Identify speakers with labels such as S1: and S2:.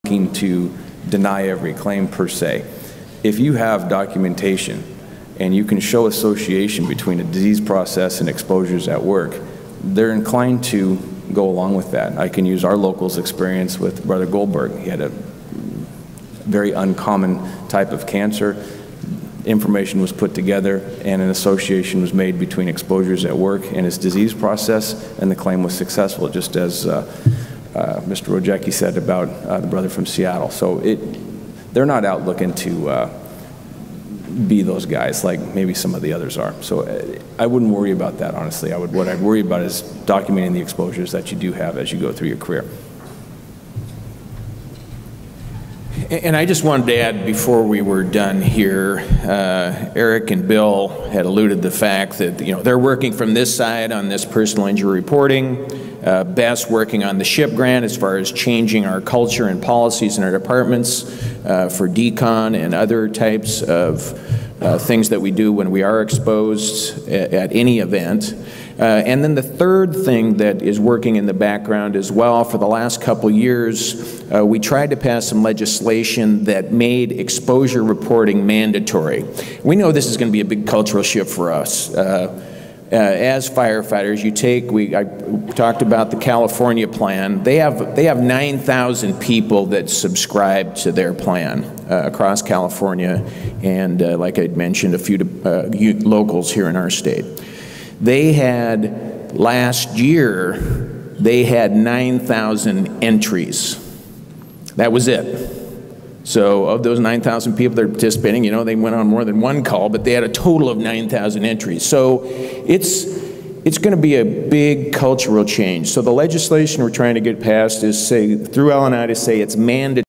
S1: to deny every claim per se. If you have documentation and you can show association between a disease process and exposures at work, they're inclined to go along with that. I can use our local's experience with Brother Goldberg. He had a very uncommon type of cancer. Information was put together and an association was made between exposures at work and his disease process, and the claim was successful, just as Mr. Wojcicki said about the brother from Seattle. So they're not out looking to be those guys like maybe some of the others are. So I wouldn't worry about that, honestly. What I'd worry about is documenting the exposures that you do have as you go through your career.
S2: And I just wanted to add before we were done here, Eric and Bill had alluded to the fact that they're working from this side on this personal injury reporting, Beth's working on the SHIP grant as far as changing our culture and policies in our departments for decon and other types of things that we do when we are exposed at any event. And then the third thing that is working in the background as well, for the last couple years, we tried to pass some legislation that made exposure reporting mandatory. We know this is going to be a big cultural shift for us. As firefighters, I talked about the California plan. They have 9,000 people that subscribe to their plan across California, and like I mentioned, a few locals here in our state. They had, last year, they had 9,000 entries. That was it. So of those 9,000 people that are participating, they went on more than one call, but they had a total of 9,000 entries. So it's going to be a big cultural change. So the legislation we're trying to get passed is through L&I to say it's mandatory